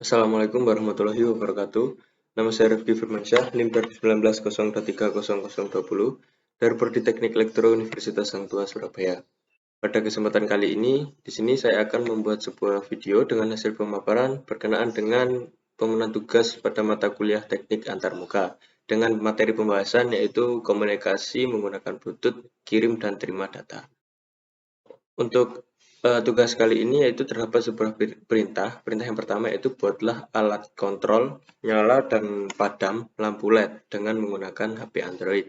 Assalamualaikum warahmatullahi wabarakatuh. Nama saya Rifki Firmansyah, NIM 2019 dari Prodi Teknik Elektro Universitas Sang Tua Surabaya. Pada kesempatan kali ini, di sini saya akan membuat sebuah video dengan hasil pemaparan berkenaan dengan pemenuhan tugas pada mata kuliah teknik antarmuka dengan materi pembahasan yaitu komunikasi menggunakan Bluetooth, kirim dan terima data. Untuk tugas kali ini yaitu terdapat sebuah perintah. Perintah yang pertama yaitu buatlah alat kontrol nyala dan padam lampu LED dengan menggunakan HP Android.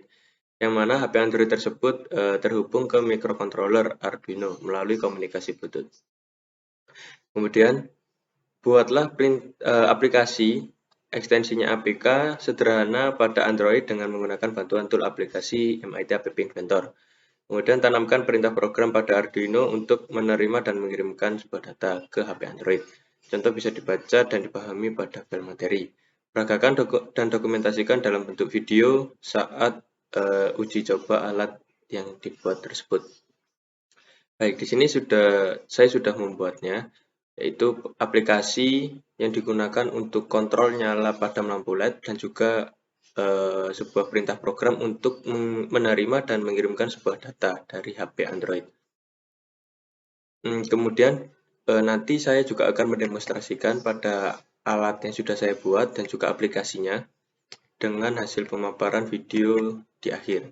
Yang mana HP Android tersebut terhubung ke microcontroller Arduino melalui komunikasi Bluetooth. Kemudian buatlah aplikasi ekstensinya APK sederhana pada Android dengan menggunakan bantuan tool aplikasi MIT App Inventor. Kemudian tanamkan perintah program pada Arduino untuk menerima dan mengirimkan sebuah data ke HP Android. Contoh bisa dibaca dan dipahami pada file materi. Peragakan dan dokumentasikan dalam bentuk video saat uji coba alat yang dibuat tersebut. Baik, di sini saya sudah membuatnya, yaitu aplikasi yang digunakan untuk kontrol nyala padam lampu LED dan juga sebuah perintah program untuk menerima dan mengirimkan sebuah data dari HP Android. Kemudian nanti saya juga akan mendemonstrasikan pada alat yang sudah saya buat dan juga aplikasinya dengan hasil pemaparan video di akhir.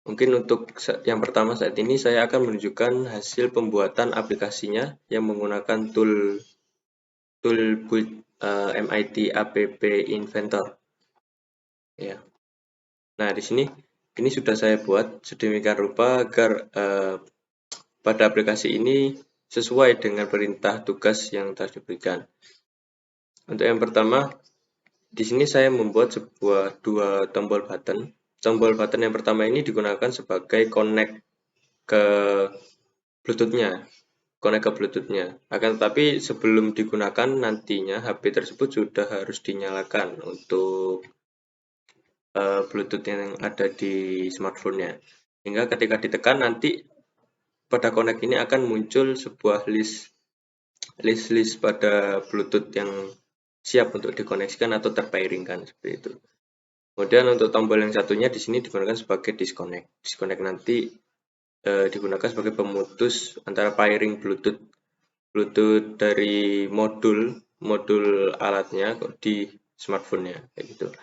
Mungkin untuk yang pertama saat ini saya akan menunjukkan hasil pembuatan aplikasinya yang menggunakan tool MIT App Inventor. Ya. Nah, di sini ini sudah saya buat sedemikian rupa agar pada aplikasi ini sesuai dengan perintah tugas yang telah diberikan. Untuk yang pertama, di sini saya membuat dua tombol button. Tombol button yang pertama ini digunakan sebagai connect ke Bluetooth-nya. Akan tetapi sebelum digunakan nantinya HP tersebut sudah harus dinyalakan untuk Bluetooth yang ada di smartphone-nya. Hingga ketika ditekan nanti pada connect ini akan muncul sebuah list pada Bluetooth yang siap untuk dikoneksikan atau terpairingkan seperti itu. Kemudian untuk tombol yang satunya di sini digunakan sebagai disconnect. Disconnect nanti digunakan sebagai pemutus antara pairing Bluetooth dari modul alatnya di smartphone-nya kayak gitu.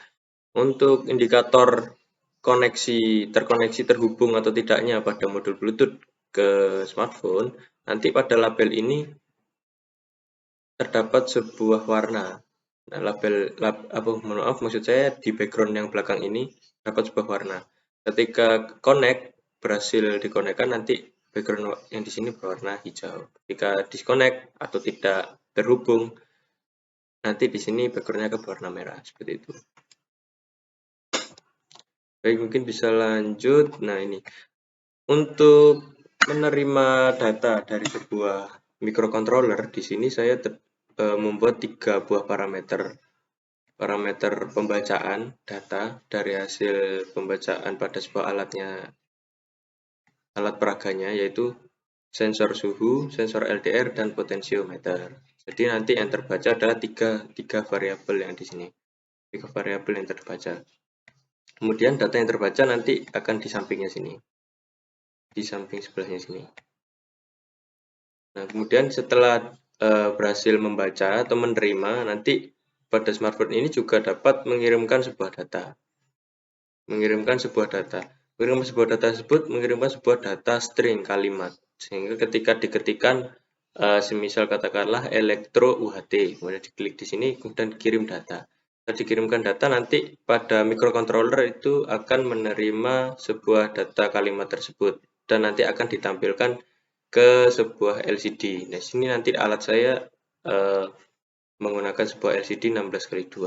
Untuk indikator terkoneksi terhubung atau tidaknya pada modul Bluetooth ke smartphone, nanti pada label ini terdapat sebuah warna. Nah, maksud saya di background yang belakang ini dapat sebuah warna. Ketika berhasil dikonekkan nanti background yang di sini berwarna hijau. Ketika disconnect atau tidak terhubung, nanti di sini backgroundnya ke berwarna merah seperti itu. Baik, mungkin bisa lanjut. Nah, ini untuk menerima data dari sebuah microcontroller, di sini saya membuat 3 buah parameter pembacaan data dari hasil pembacaan pada sebuah alat peraganya, yaitu sensor suhu, sensor LDR, dan potensiometer. Jadi nanti yang terbaca adalah tiga variabel yang di sini, 3 variabel yang terbaca. Kemudian data yang terbaca nanti akan di sampingnya sini, di samping sebelahnya sini. Nah, kemudian setelah berhasil membaca atau menerima, nanti pada smartphone ini juga dapat mengirimkan sebuah data. Mengirimkan sebuah data string kalimat. Sehingga ketika diketikkan semisal katakanlah elektro UHT, kemudian diklik di sini, kemudian kirim data. Setelah dikirimkan data, nanti pada microcontroller itu akan menerima sebuah data kalimat tersebut dan nanti akan ditampilkan ke sebuah LCD. Nah, sini nanti alat saya menggunakan sebuah LCD 16x2.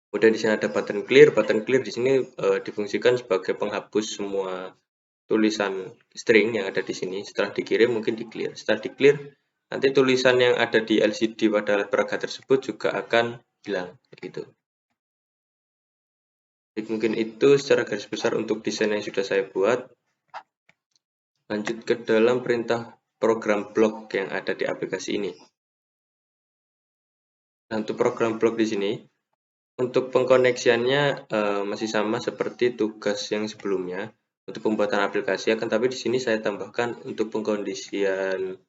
Kemudian di sini ada button clear. Button clear di sini difungsikan sebagai penghapus semua tulisan string yang ada di sini. Setelah dikirim mungkin di clear. Setelah di clear, nanti tulisan yang ada di LCD pada alat peraga tersebut juga akan hilang gitu. Jadi mungkin itu secara garis besar untuk desain yang sudah saya buat. Lanjut ke dalam perintah program blok yang ada di aplikasi ini. Nah, untuk program blok di sini, untuk pengkoneksiannya masih sama seperti tugas yang sebelumnya untuk pembuatan aplikasi, akan tapi di sini saya tambahkan untuk pengkondisian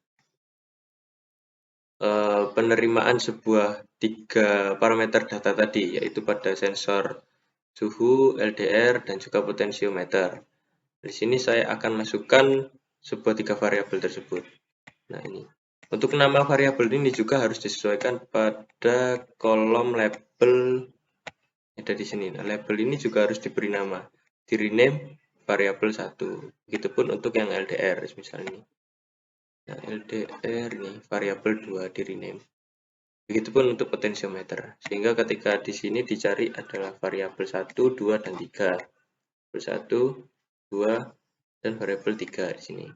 penerimaan sebuah 3 parameter data tadi, yaitu pada sensor suhu, LDR, dan juga potensiometer. Di sini saya akan masukkan sebuah 3 variabel tersebut. Nah, ini. Untuk nama variabel ini juga harus disesuaikan pada kolom label ada di sini. Nah, label ini juga harus diberi nama, di rename variabel 1. Begitupun untuk yang LDR misalnya ini. Nah, LDR nih variabel 2 di rename. Begitupun untuk potensiometer. Sehingga ketika di sini dicari adalah variabel 1, 2, dan 3. Variabel 1, 2, dan variabel 3 di sini.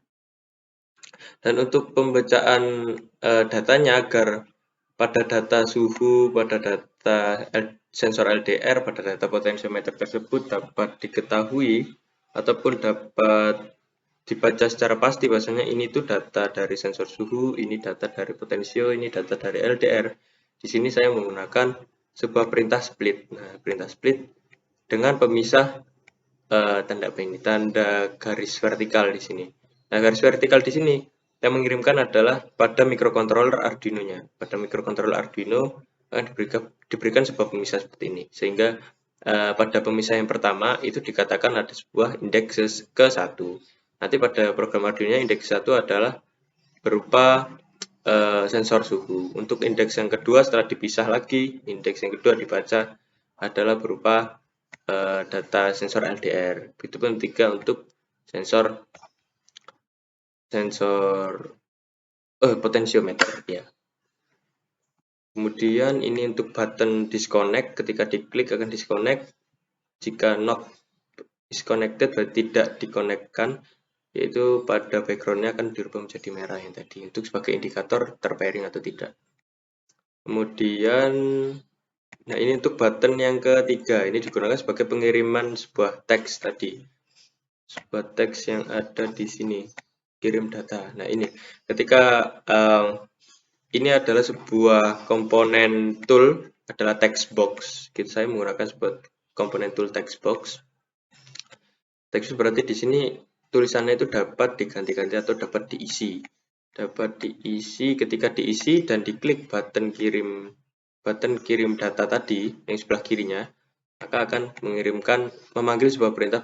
Dan untuk pembacaan datanya agar pada data suhu, pada data sensor LDR, pada data potensiometer tersebut dapat diketahui ataupun dapat dibaca secara pasti bahwasanya ini tuh data dari sensor suhu, ini data dari potensio, ini data dari LDR. Di sini saya menggunakan sebuah perintah split. Nah, perintah split dengan pemisah tanda garis vertikal di sini. Nah, garis vertikal di sini yang mengirimkan adalah pada microcontroller Arduino-nya. Pada microcontroller Arduino akan diberikan sebuah pemisah seperti ini. Sehingga pada pemisah yang pertama itu dikatakan ada sebuah indeks ke-1. Nanti pada program Arduino indeks 1 adalah berupa sensor suhu. Untuk indeks yang kedua setelah dipisah lagi, indeks yang kedua dibaca adalah berupa data sensor LDR. Begitupun 3 untuk sensor potensiometer ya. Kemudian ini untuk button disconnect, ketika diklik akan disconnect. Jika not disconnected berarti tidak dikonekkan, yaitu pada backgroundnya akan dirubah menjadi merah yang tadi untuk sebagai indikator terpairing atau tidak. Kemudian nah, ini untuk button yang ketiga, ini digunakan sebagai pengiriman sebuah teks tadi. Sebuah teks yang ada di sini, kirim data. Nah, ini ketika ini adalah sebuah komponen tool, adalah text box. Saya menggunakan sebuah komponen tool text box. Text berarti di sini tulisannya itu dapat diganti-ganti atau dapat diisi. Dapat diisi, ketika diisi dan diklik button kirim data tadi yang sebelah kirinya, maka akan memanggil sebuah perintah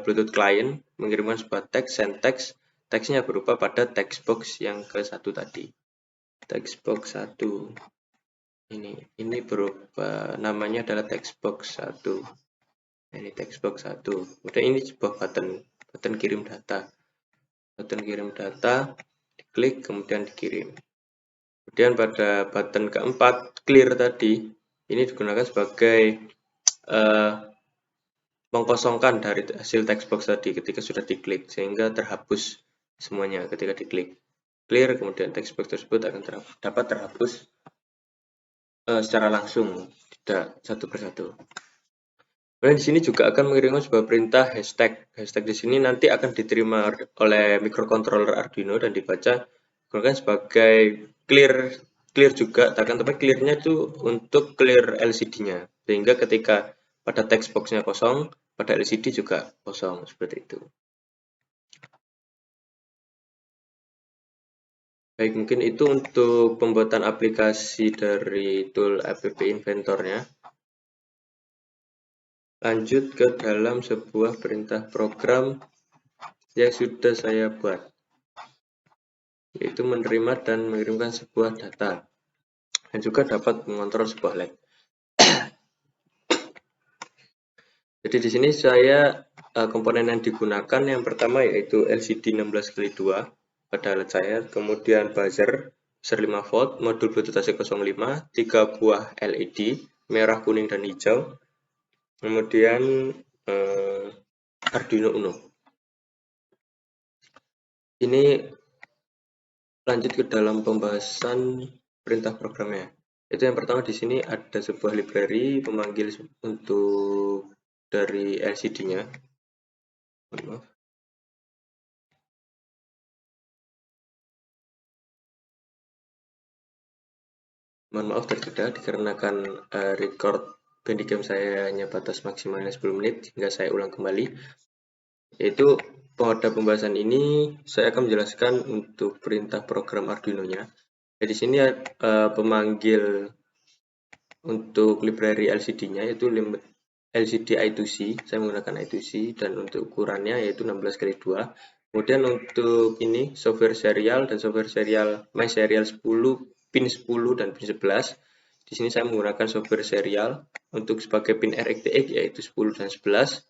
Bluetooth client, mengirimkan sebuah teks, send text. Teksnya berupa pada text box yang ke-1 tadi. Text box 1. Ini berupa namanya adalah text box 1. Ini text box 1. Kemudian ini sebuah button kirim data. Button kirim data, diklik kemudian dikirim. Kemudian pada button keempat, clear tadi, ini digunakan sebagai mengkosongkan dari hasil text box tadi ketika sudah diklik, sehingga terhapus semuanya ketika diklik. Clear, kemudian text box tersebut akan dapat terhapus secara langsung, tidak satu persatu. Kemudian di sini juga akan mengirimkan sebuah perintah hashtag. Hashtag di sini nanti akan diterima oleh microcontroller Arduino dan dibaca digunakan sebagai clear juga, akan tapi clearnya itu untuk clear LCD-nya. Sehingga ketika pada text box-nya kosong, pada LCD juga kosong, seperti itu. Baik, mungkin itu untuk pembuatan aplikasi dari tool app inventornya. Lanjut ke dalam sebuah perintah program yang sudah saya buat, yaitu menerima dan mengirimkan sebuah data, dan juga dapat mengontrol sebuah LED. Jadi di sini saya komponen yang digunakan yang pertama yaitu LCD 16x2 pada LED saya, kemudian buzzer 5 volt, modul Bluetooth AC05, 3 buah LED merah, kuning, dan hijau, kemudian Arduino Uno. Ini lanjut ke dalam pembahasan perintah programnya. Itu yang pertama di sini ada sebuah library pemanggil untuk dari LCD-nya. Maaf. Mohon maaf terjeda dikarenakan record Bandicam saya hanya batas maksimalnya 10 menit, sehingga saya ulang kembali. Yaitu pada pembahasan ini saya akan menjelaskan untuk perintah program Arduino-nya. Jadi di sini pemanggil untuk library LCD-nya yaitu LCD I2C. Saya menggunakan I2C dan untuk ukurannya yaitu 16x2. Kemudian untuk ini software serial dan software serial My Serial 10, pin 10 dan pin 11. Di sini saya menggunakan software serial untuk sebagai pin RxTX yaitu 10 dan 11.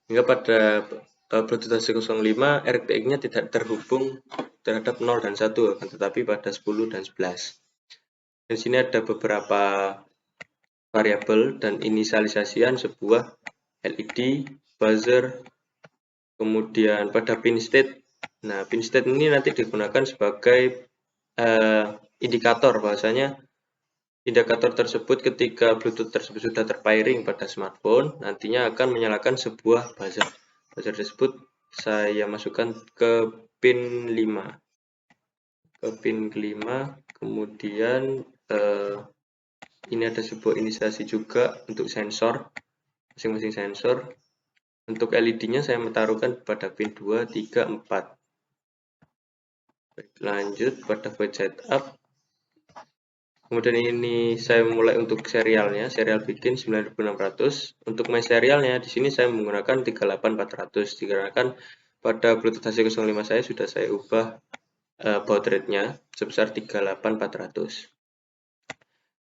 Hingga pada Bluetooth HC05 RxTX-nya tidak terhubung terhadap 0 dan 1, akan tetapi pada 10 dan 11. Di sini ada beberapa variabel dan inisialisasian sebuah LED, buzzer, kemudian pada pin state. Nah, pin state ini nanti digunakan sebagai indikator bahwasanya indikator tersebut ketika Bluetooth tersebut sudah terpairing pada smartphone, nantinya akan menyalakan sebuah buzzer. Buzzer tersebut saya masukkan ke pin 5. Ke pin kelima, kemudian ini ada sebuah inisialisasi juga untuk sensor, masing-masing sensor. Untuk LED-nya saya taruhkan pada pin 2, 3, 4. Baik, lanjut pada void setup. Kemudian ini saya mulai untuk serialnya, serial bikin 9600. Untuk my serialnya di sini saya menggunakan 38400 dikarenakan pada Bluetooth HC05 saya sudah saya ubah baud rate-nya sebesar 38400.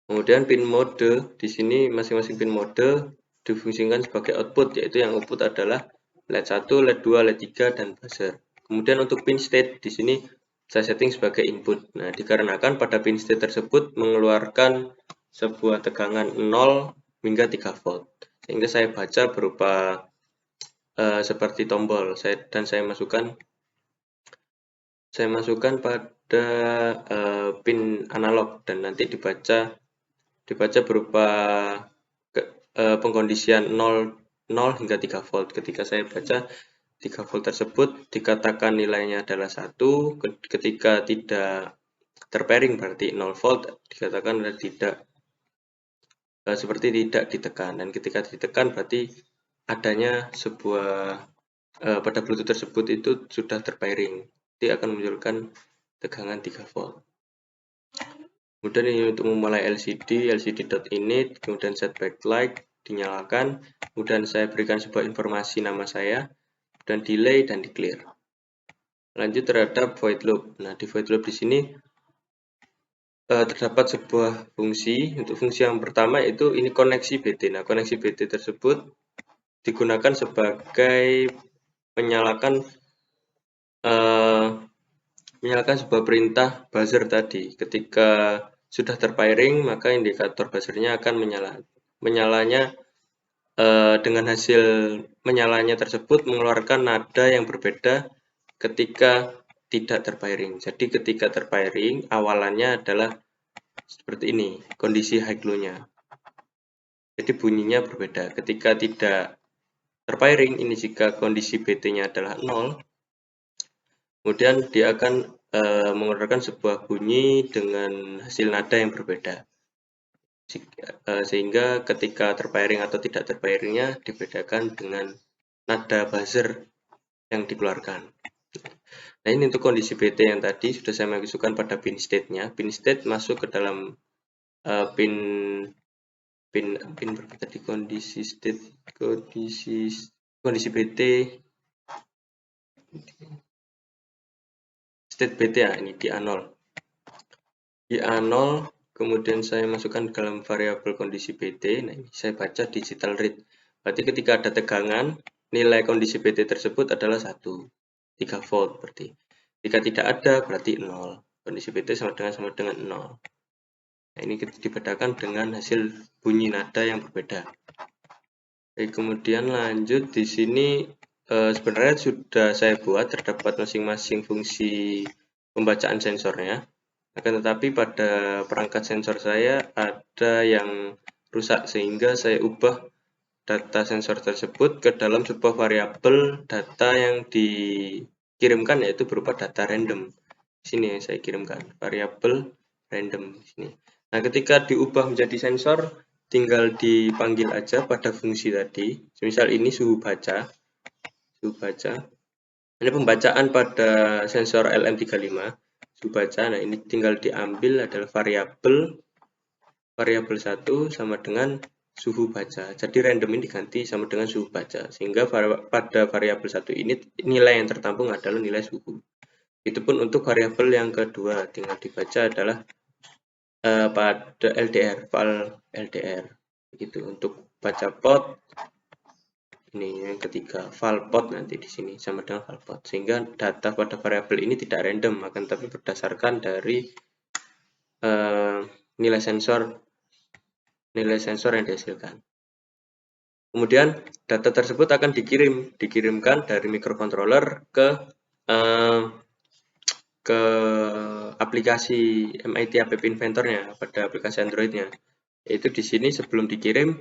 Kemudian pin mode, di sini masing-masing pin mode difungsikan sebagai output, yaitu yang output adalah LED 1, LED 2, LED 3, dan buzzer. Kemudian untuk pin state, di sini saya setting sebagai input. Nah, dikarenakan pada pin state tersebut mengeluarkan sebuah tegangan 0 hingga 3 volt. Sehingga saya baca berupa seperti tombol, dan saya masukkan pada pin analog, dan nanti dibaca berupa pengkondisian 0 hingga 3 volt. Ketika saya baca 3 volt tersebut dikatakan nilainya adalah 1, ketika tidak terpairing berarti 0 volt, dikatakan tidak seperti tidak ditekan, dan ketika ditekan berarti adanya sebuah pada Bluetooth tersebut itu sudah terpairing, dia akan menunjukkan tegangan 3 volt. Kemudian ini untuk memulai LCD.init, kemudian set backlight dinyalakan, kemudian saya berikan sebuah informasi nama saya, dan delay dan di clear. Lanjut terhadap void loop. Nah, di void loop di sini terdapat sebuah fungsi. Untuk fungsi yang pertama yaitu ini koneksi BT. Nah, koneksi BT tersebut digunakan sebagai menyalakan sebuah perintah buzzer tadi. Ketika sudah terpairing, maka indikator buzzernya akan menyalanya dengan hasil menyalanya tersebut mengeluarkan nada yang berbeda ketika tidak terpairing. Jadi ketika terpairing, awalannya adalah seperti ini, kondisi high glow-nya. Jadi bunyinya berbeda. Ketika tidak terpairing, ini jika kondisi BT-nya adalah 0, kemudian dia akan mengeluarkan sebuah bunyi dengan hasil nada yang berbeda. Sehingga ketika terpairing atau tidak terpairingnya dibedakan dengan nada buzzer yang dikeluarkan. Nah, ini untuk kondisi BT yang tadi sudah saya masukkan pada pin state-nya. Pin state masuk ke dalam pin berapa tadi, kondisi BT state BT ya, ini di A0. Di A0 kemudian saya masukkan dalam variabel kondisi BT. Nah, ini saya baca digital read. Berarti ketika ada tegangan, nilai kondisi BT tersebut adalah 1, 3 volt berarti. Jika tidak ada berarti 0. Kondisi BT sama dengan 0. Nah, ini kita dibedakan dengan hasil bunyi nada yang berbeda. Oke, kemudian lanjut di sini sebenarnya sudah saya buat terdapat masing-masing fungsi pembacaan sensornya. Akan tetapi pada perangkat sensor saya ada yang rusak, sehingga saya ubah data sensor tersebut ke dalam sebuah variabel data yang dikirimkan, yaitu berupa data random. Di sini saya kirimkan variabel random di sini. Nah, ketika diubah menjadi sensor, tinggal dipanggil aja pada fungsi tadi. Misal ini suhu baca. Ini pembacaan pada sensor LM35. Suhu baca. Nah, ini tinggal diambil adalah variabel 1 sama dengan suhu baca. Jadi random ini diganti sama dengan suhu baca. Sehingga pada variabel 1 ini nilai yang tertampung adalah nilai suhu. Itu pun untuk variabel yang kedua, tinggal dibaca adalah pada LDR, file LDR. Gitu untuk baca pot. Ini yang ketiga, file pot nanti di sini sama dengan file pot. Sehingga data pada variabel ini tidak random, akan tapi berdasarkan dari nilai sensor yang dihasilkan. Kemudian data tersebut akan dikirimkan dari microcontroller ke aplikasi MIT App Inventor-nya pada aplikasi Android-nya. Yaitu di sini sebelum dikirim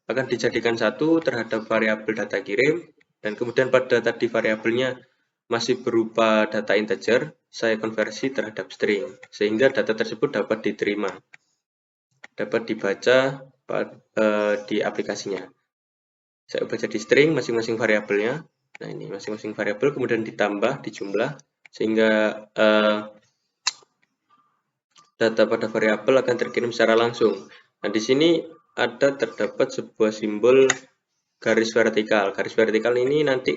akan dijadikan satu terhadap variabel data kirim, dan kemudian pada tadi variabelnya masih berupa data integer, saya konversi terhadap string, sehingga data tersebut dapat diterima, dapat dibaca di aplikasinya. Saya ubah jadi string masing-masing variabelnya. Nah, ini masing-masing variabel kemudian ditambah, dijumlah, sehingga data pada variabel akan terkirim secara langsung. Nah, di sini terdapat sebuah simbol garis vertikal. Garis vertikal ini nanti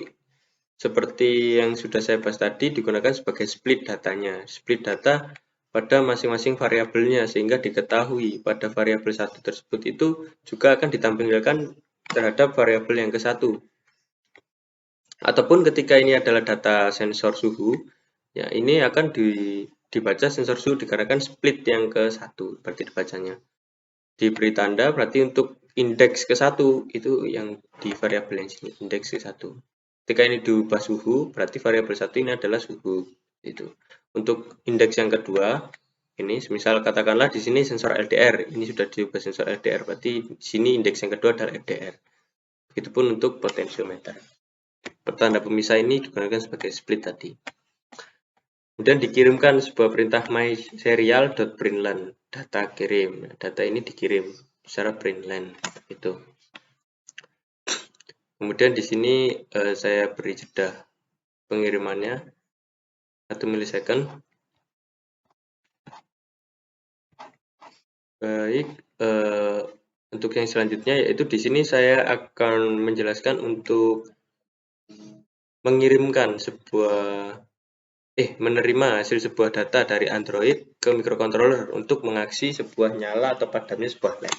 seperti yang sudah saya bahas tadi digunakan sebagai split datanya. Split data pada masing-masing variabelnya sehingga diketahui pada variabel satu tersebut itu juga akan ditampilkan terhadap variabel yang ke satu. Ataupun ketika ini adalah data sensor suhu, ya ini akan dibaca sensor suhu dikarenakan split yang ke satu, berarti dibacanya. Diberi tanda berarti untuk indeks ke satu itu yang di variabel yang sini, indeks ke satu. Ketika ini diubah suhu, berarti variabel satu ini adalah suhu. Itu. Untuk indeks yang kedua, ini misal katakanlah di sini sensor LDR, ini sudah diubah sensor LDR, berarti di sini indeks yang kedua adalah LDR. Begitupun untuk potensiometer. Pertanda pemisah ini digunakan sebagai split tadi. Kemudian dikirimkan sebuah perintah mySerial.println, data kirim. Data ini dikirim secara println itu. Kemudian di sini saya beri jeda pengirimannya 1 milisecond. Baik, untuk yang selanjutnya yaitu di sini saya akan menjelaskan untuk menerima hasil sebuah data dari Android ke microcontroller untuk mengaksi sebuah nyala atau padamnya sebuah LED.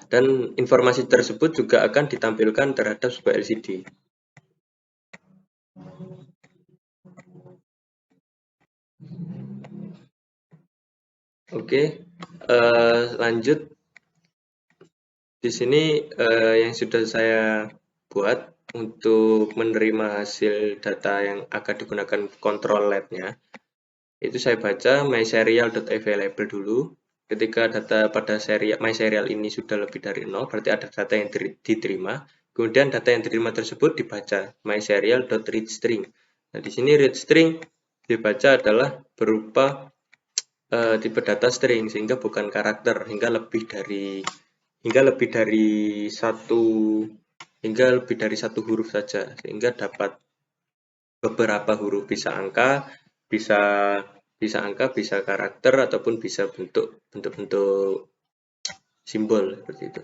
Dan informasi tersebut juga akan ditampilkan terhadap sebuah LCD. Oke, lanjut. Di sini yang sudah saya buat untuk menerima hasil data yang akan digunakan kontrol LED-nya, itu saya baca mySerial.available dulu. Ketika data pada mySerial ini sudah lebih dari 0, berarti ada data yang diterima. Kemudian data yang diterima tersebut dibaca mySerial.readString. Nah, di sini readString dibaca adalah berupa tipe data string, sehingga bukan karakter, hingga lebih dari satu huruf saja, sehingga dapat beberapa huruf, bisa angka, bisa karakter, ataupun bisa bentuk-bentuk simbol seperti itu.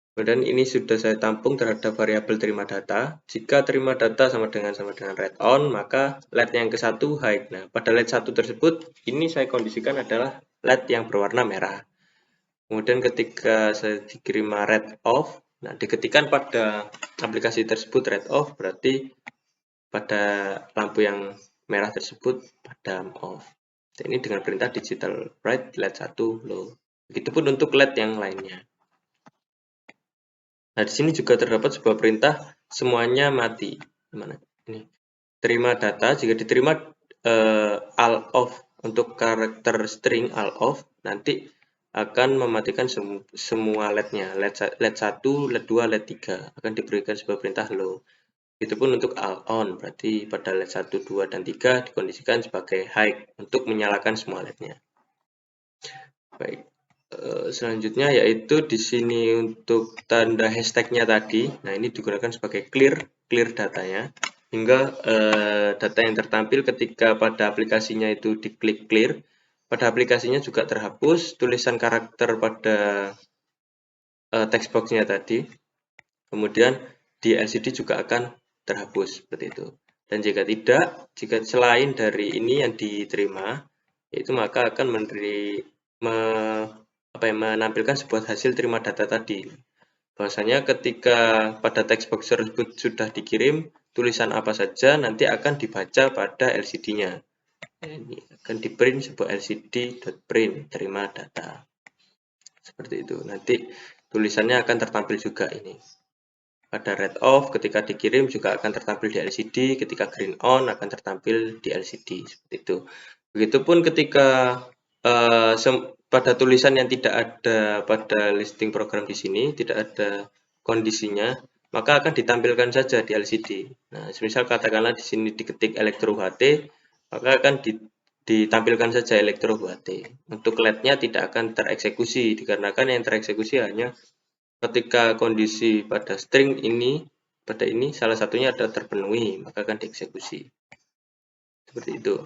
Kemudian ini sudah saya tampung terhadap variabel terima data. Jika terima data sama dengan read on, maka LED yang ke satu high. Nah, pada LED 1 tersebut, ini saya kondisikan adalah LED yang berwarna merah. Kemudian ketika saya dikirim read off, nah diketikkan pada aplikasi tersebut read off, berarti pada lampu yang merah tersebut padam off. Dan ini dengan perintah digital bright LED 1 low. Begitupun untuk LED yang lainnya. Nah, di sini juga terdapat sebuah perintah semuanya mati. Gimana? Ini. Terima data, jika diterima all off untuk karakter string all off, nanti akan mematikan semua LED-nya. LED 1, LED 2, LED 3 akan diberikan sebuah perintah low. Itupun untuk all on, berarti pada LED 1, 2, dan 3 dikondisikan sebagai high untuk menyalakan semua LED-nya. Baik, selanjutnya yaitu di sini untuk tanda hashtagnya tadi. Nah, ini digunakan sebagai clear datanya, hingga data yang tertampil ketika pada aplikasinya itu diklik clear, pada aplikasinya juga terhapus tulisan karakter pada text box-nya tadi. Kemudian di LCD juga akan terhapus seperti itu. Dan jika tidak, jika selain dari ini yang diterima, yaitu maka akan menampilkan sebuah hasil terima data tadi. Bahwasanya ketika pada text box tersebut sudah dikirim, tulisan apa saja nanti akan dibaca pada LCD-nya. Ini akan di print sebuah LCD.print terima data. Seperti itu. Nanti tulisannya akan tertampil juga ini. Pada red off ketika dikirim juga akan tertampil di LCD, ketika green on akan tertampil di LCD, seperti itu. Begitupun ketika pada tulisan yang tidak ada pada listing program di sini, tidak ada kondisinya, maka akan ditampilkan saja di LCD. Nah, semisal katakanlah di sini diketik elektro HT, maka akan ditampilkan saja elektro HT. Untuk LED-nya tidak akan tereksekusi, dikarenakan yang tereksekusi hanya ketika kondisi pada string ini, pada ini salah satunya ada terpenuhi, maka akan dieksekusi. Seperti itu.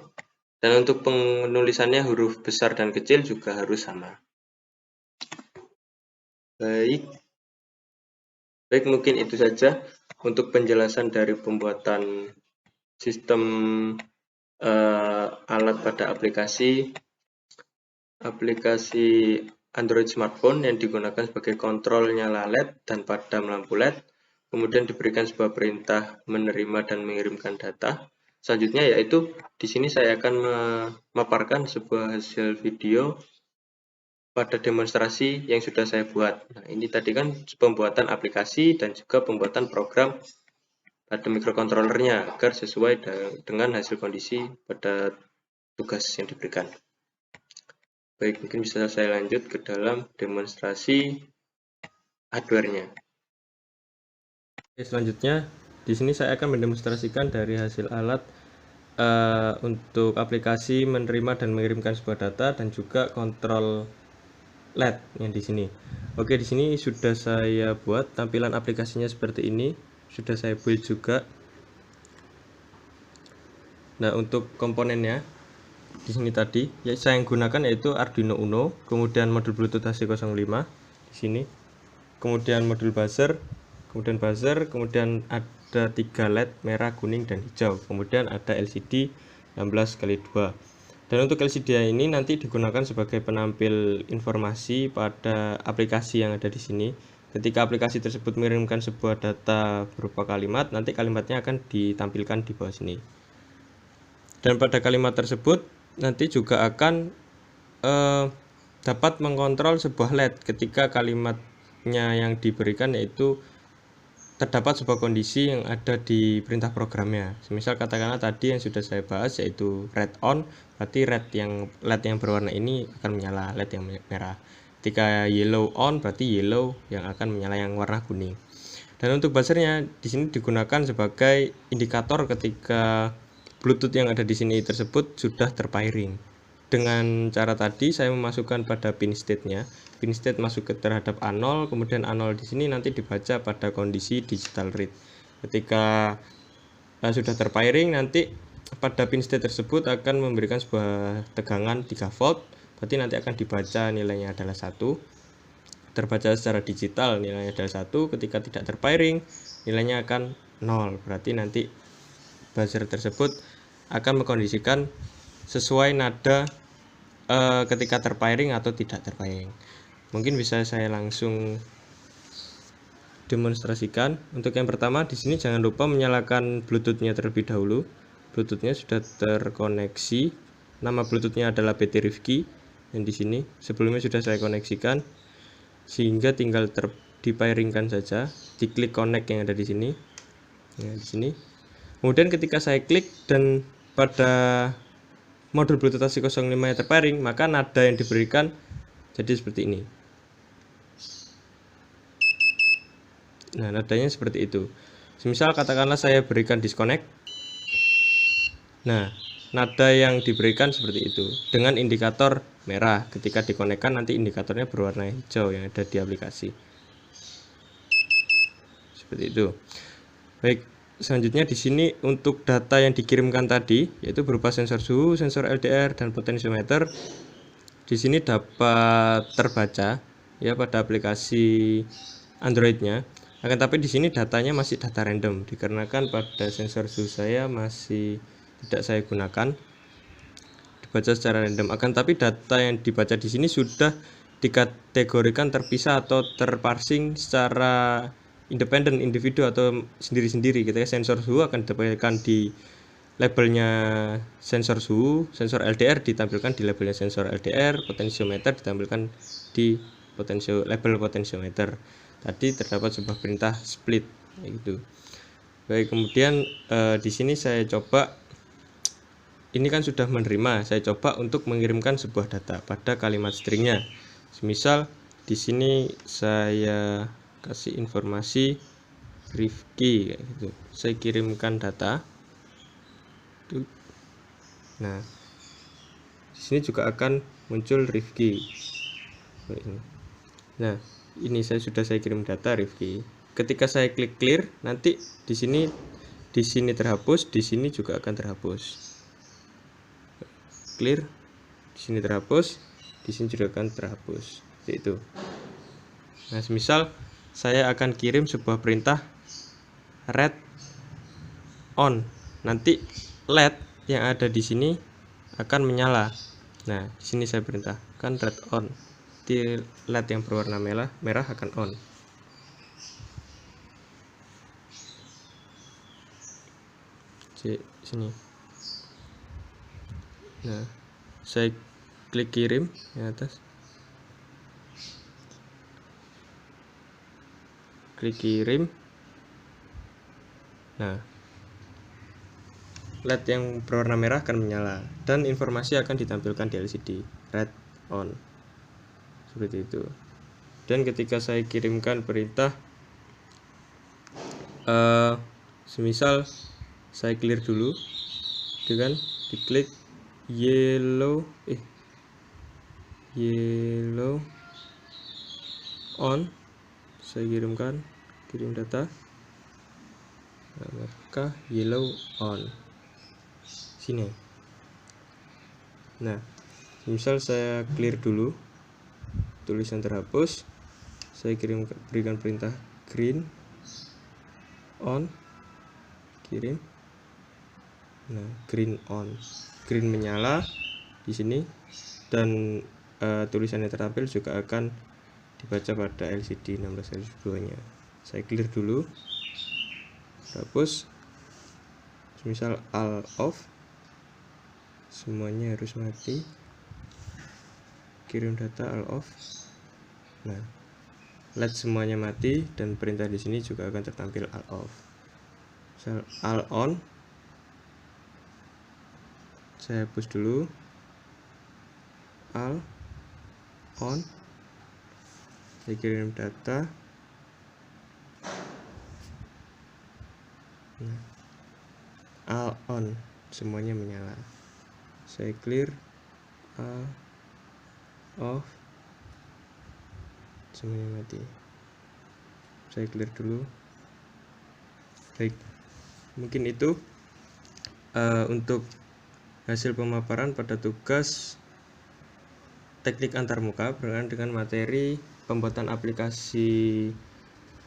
Dan untuk penulisannya huruf besar dan kecil juga harus sama. Baik, mungkin itu saja untuk penjelasan dari pembuatan sistem alat pada aplikasi Android smartphone yang digunakan sebagai kontrol nyala LED dan padam lampu LED. Kemudian diberikan sebuah perintah menerima dan mengirimkan data. Selanjutnya yaitu di sini saya akan memaparkan sebuah hasil video pada demonstrasi yang sudah saya buat. Nah, ini tadi kan pembuatan aplikasi dan juga pembuatan program pada microcontrollernya agar sesuai dengan hasil kondisi pada tugas yang diberikan. Baik, mungkin bisa saya lanjut ke dalam demonstrasi hardware-nya. Selanjutnya, di sini saya akan mendemonstrasikan dari hasil alat untuk aplikasi menerima dan mengirimkan sebuah data dan juga kontrol LED yang di sini. Oke, di sini sudah saya buat tampilan aplikasinya seperti ini, sudah saya build juga. Nah, untuk komponennya di sini tadi ya saya yang gunakan yaitu Arduino Uno, kemudian modul Bluetooth HC05 di sini, kemudian modul buzzer, kemudian ada 3 LED merah, kuning, dan hijau, kemudian ada LCD 16x2. Dan untuk LCD ini nanti digunakan sebagai penampil informasi pada aplikasi yang ada di sini. Ketika aplikasi tersebut mengirimkan sebuah data berupa kalimat, nanti kalimatnya akan ditampilkan di bawah sini. Dan pada kalimat tersebut nanti juga akan dapat mengontrol sebuah LED ketika kalimatnya yang diberikan yaitu terdapat sebuah kondisi yang ada di perintah programnya. Semisal katakanlah tadi yang sudah saya bahas yaitu red on, berarti LED yang berwarna ini akan menyala, LED yang merah. Ketika yellow on, berarti yellow yang akan menyala yang warna kuning. Dan untuk buzzernya di sini digunakan sebagai indikator ketika Bluetooth yang ada di sini tersebut sudah terpairing. Dengan cara tadi saya memasukkan pada pin state-nya. Pin state masuk ke terhadap A0, kemudian A0 di sini nanti dibaca pada kondisi digital read. Ketika sudah terpairing, nanti pada pin state tersebut akan memberikan sebuah tegangan 3 volt. Berarti nanti akan dibaca nilainya adalah 1. Terbaca secara digital nilainya adalah 1. Ketika tidak terpairing, nilainya akan 0. Berarti nanti buzzer tersebut akan mengkondisikan sesuai nada ketika terpairing atau tidak terpairing. Mungkin bisa saya langsung demonstrasikan. Untuk yang pertama di sini jangan lupa menyalakan Bluetooth-nya terlebih dahulu. Bluetooth-nya sudah terkoneksi. Nama Bluetooth-nya adalah PT Rifki yang di sini. Sebelumnya sudah saya koneksikan sehingga tinggal dipairingkan saja. Diklik connect yang ada di sini. Ya, di sini. Kemudian ketika saya klik dan pada modul Bluetooth HC05 yang terpairing, maka nada yang diberikan jadi seperti ini. Nah, nadanya seperti itu. Semisal katakanlah saya berikan disconnect. Nah, nada yang diberikan seperti itu dengan indikator merah. Ketika dikonekkan nanti indikatornya berwarna hijau yang ada di aplikasi. Seperti itu. Baik, selanjutnya di sini untuk data yang dikirimkan tadi yaitu berupa sensor suhu, sensor LDR dan potensiometer. Di sini dapat terbaca ya pada aplikasi Android-nya. Akan tapi di sini datanya masih data random dikarenakan pada sensor suhu saya masih tidak saya gunakan, dibaca secara random. Akan tapi data yang dibaca di sini sudah dikategorikan terpisah atau terparsing secara independen, individu atau sendiri-sendiri gitu ya. Sensor suhu akan ditampilkan di labelnya sensor suhu, sensor LDR ditampilkan di labelnya sensor LDR, potensiometer ditampilkan di label potensiometer. Tadi terdapat sebuah perintah split gitu. Baik, kemudian di sini saya coba, ini kan sudah menerima, saya coba untuk mengirimkan sebuah data pada kalimat stringnya. Misal di sini saya kasih informasi Rifki kayak gitu. Saya kirimkan data. Nah, di sini juga akan muncul Rifki. Nah, ini saya kirim data Rifki. Ketika saya klik clear, nanti di sini terhapus, di sini juga akan terhapus. Clear, di sini terhapus, di sini juga akan terhapus. Seperti itu. Nah, misal saya akan kirim sebuah perintah red on. Nanti LED yang ada di sini akan menyala. Nah, di sini saya perintahkan red on. Di LED yang berwarna merah akan on. Sini. Nah, saya klik kirim yang atas. Klik kirim. Nah, LED yang berwarna merah akan menyala dan informasi akan ditampilkan di LCD red on. Seperti itu. Dan ketika saya kirimkan perintah semisal saya clear dulu dengan diklik yellow on, saya kirim data, nah, maka yellow on sini. Nah, misal saya clear dulu, tulisan terhapus, saya berikan perintah green on, kirim. Nah, green on, green menyala di sini dan tulisannya tertampil juga akan dibaca pada LCD 16/2 nya. Saya clear dulu, hapus, misal all off, semuanya harus mati, kirim data all off. Nah, LED semuanya mati dan perintah di sini juga akan tertampil all off. Misal all on, saya hapus dulu, all on, saya kirim data. Nah, all on, semuanya menyala. Saya clear, all off, semuanya mati. Saya clear dulu. Baik, mungkin itu untuk hasil pemaparan pada tugas teknik antarmuka berkenaan dengan materi pembuatan aplikasi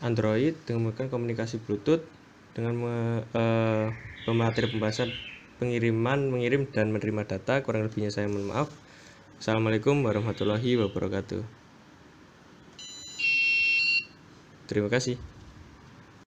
Android dengan menggunakan komunikasi Bluetooth dengan materi pembahasan mengirim dan menerima data. Kurang lebihnya saya mohon maaf. Assalamualaikum warahmatullahi wabarakatuh. Terima kasih.